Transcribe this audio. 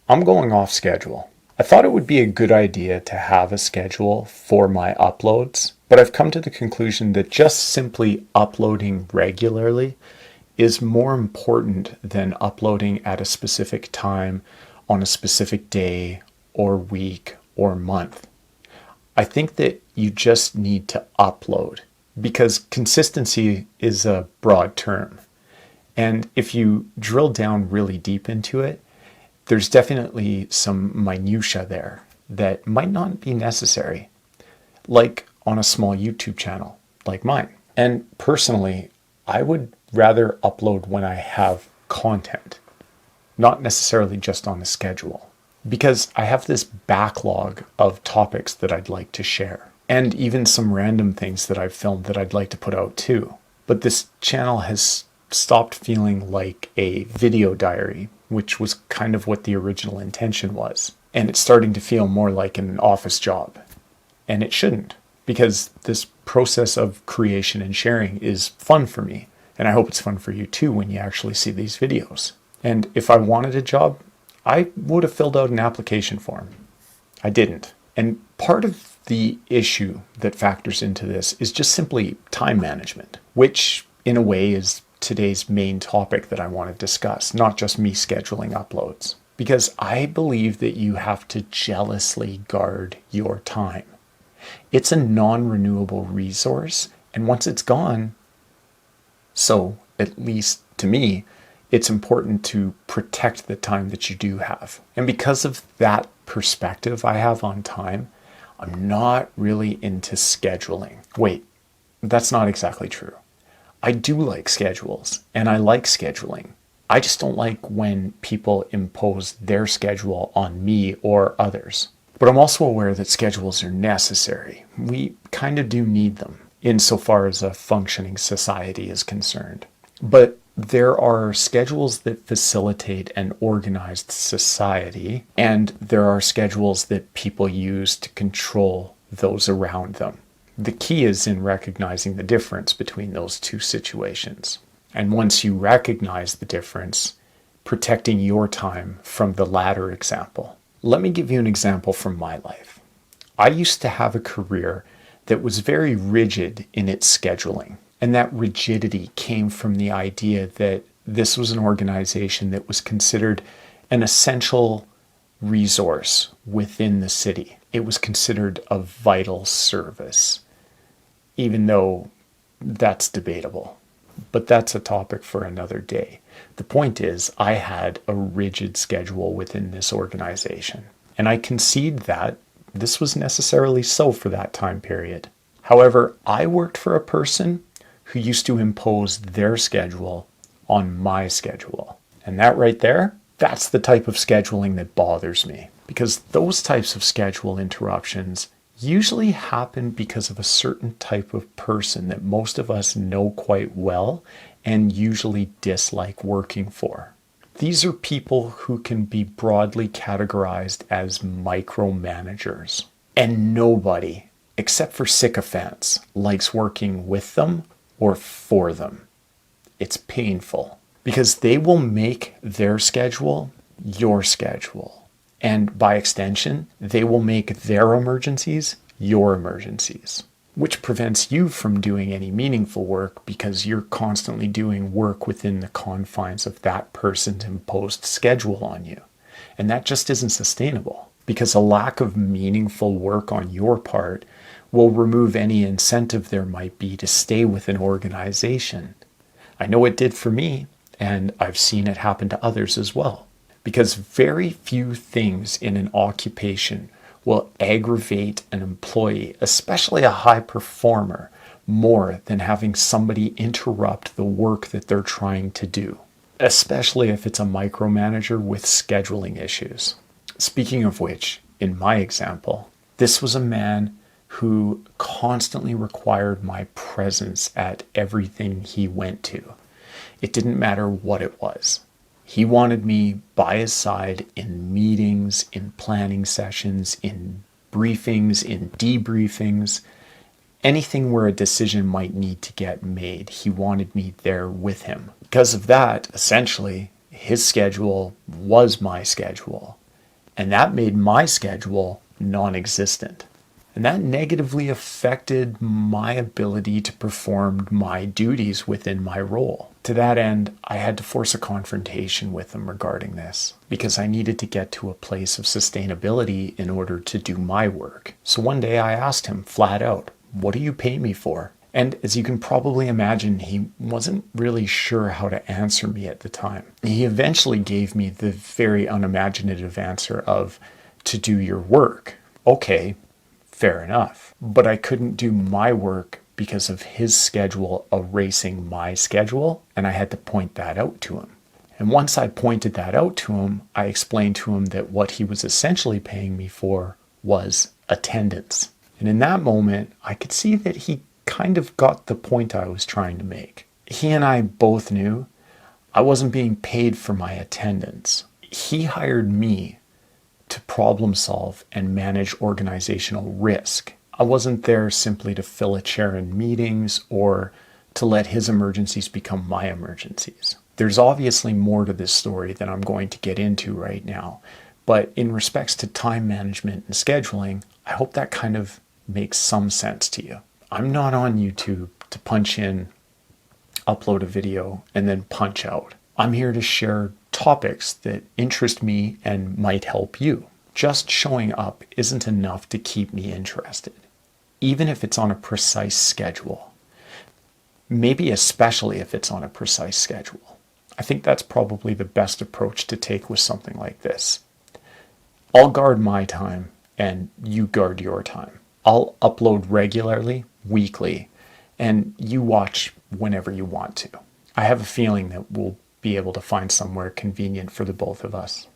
I'm going off schedule. I thought it would be a good idea to have a schedule for my uploads, but I've come to the conclusion that just simply uploading regularly is more important than uploading at a specific time on a specific day or week or month. I think that you just need to upload because consistency is a broad term. And if you drill down really deep into it, there's definitely some minutia there that might not be necessary, like on a small YouTube channel like mine. And personally, I would rather upload when I have content, not necessarily just on a schedule, because I have this backlog of topics that I'd like to share, and even some random things that I've filmed that I'd like to put out too. But this channel has stopped feeling like a video diary, which was kind of what the original intention was. And it's starting to feel more like an office job. And it shouldn't, because this process of creation and sharing is fun for me. And I hope it's fun for you too when you actually see these videos. And if I wanted a job, I would have filled out an application form. I didn't. And part of the issue that factors into this is just simply time management, which in a way is today's main topic that I want to discuss, not just me scheduling uploads. Because I believe that you have to jealously guard your time. It's a non-renewable resource, and once it's gone, so at least to me, it's important to protect the time that you do have. And because of that perspective I have on time, I'm not really into scheduling. Wait, that's not exactly true. I do like schedules, and I like scheduling. I just don't like when people impose their schedule on me or others. But I'm also aware that schedules are necessary. We kind of do need them, insofar as a functioning society is concerned. But there are schedules that facilitate an organized society, and there are schedules that people use to control those around them. The key is in recognizing the difference between those two situations. And once you recognize the difference, protecting your time from the latter example. Let me give you an example from my life. I used to have a career that was very rigid in its scheduling. And that rigidity came from the idea that this was an organization that was considered an essential resource within the city. It was considered a vital service, even though that's debatable. But that's a topic for another day. The point is, I had a rigid schedule within this organization, and I concede that this was necessarily so for that time period. However, I worked for a person who used to impose their schedule on my schedule. And that right there, that's the type of scheduling that bothers me. Because those types of schedule interruptions usually happen because of a certain type of person that most of us know quite well and usually dislike working for. These are people who can be broadly categorized as micromanagers. And nobody, except for sycophants, likes working with them or for them. It's painful because they will make their schedule your schedule. And by extension, they will make their emergencies your emergencies, which prevents you from doing any meaningful work because you're constantly doing work within the confines of that person's imposed schedule on you. And that just isn't sustainable because a lack of meaningful work on your part will remove any incentive there might be to stay with an organization. I know it did for me, and I've seen it happen to others as well. Because very few things in an occupation will aggravate an employee, especially a high performer, more than having somebody interrupt the work that they're trying to do, especially if it's a micromanager with scheduling issues. Speaking of which, in my example, this was a man who constantly required my presence at everything he went to. It didn't matter what it was. He wanted me by his side in meetings, in planning sessions, in briefings, in debriefings, anything where a decision might need to get made. He wanted me there with him. Because of that, essentially, his schedule was my schedule. And that made my schedule non-existent. And that negatively affected my ability to perform my duties within my role. To that end, I had to force a confrontation with him regarding this because I needed to get to a place of sustainability in order to do my work. So one day I asked him flat out, "What do you pay me for?" And as you can probably imagine, he wasn't really sure how to answer me at the time. He eventually gave me the very unimaginative answer of, "To do your work." Okay, fair enough. But I couldn't do my work because of his schedule erasing my schedule, and I had to point that out to him. And once I pointed that out to him, I explained to him that what he was essentially paying me for was attendance. And in that moment, I could see that he kind of got the point I was trying to make. He and I both knew I wasn't being paid for my attendance. He hired me to problem solve and manage organizational risk. I wasn't there simply to fill a chair in meetings or to let his emergencies become my emergencies. There's obviously more to this story than I'm going to get into right now, but in respects to time management and scheduling, I hope that kind of makes some sense to you. I'm not on YouTube to punch in, upload a video, and then punch out. I'm here to share topics that interest me and might help you. Just showing up isn't enough to keep me interested, even if it's on a precise schedule. Maybe especially if it's on a precise schedule. I think that's probably the best approach to take with something like this. I'll guard my time and you guard your time. I'll upload regularly, weekly, and you watch whenever you want to. I have a feeling that we'll be able to find somewhere convenient for the both of us.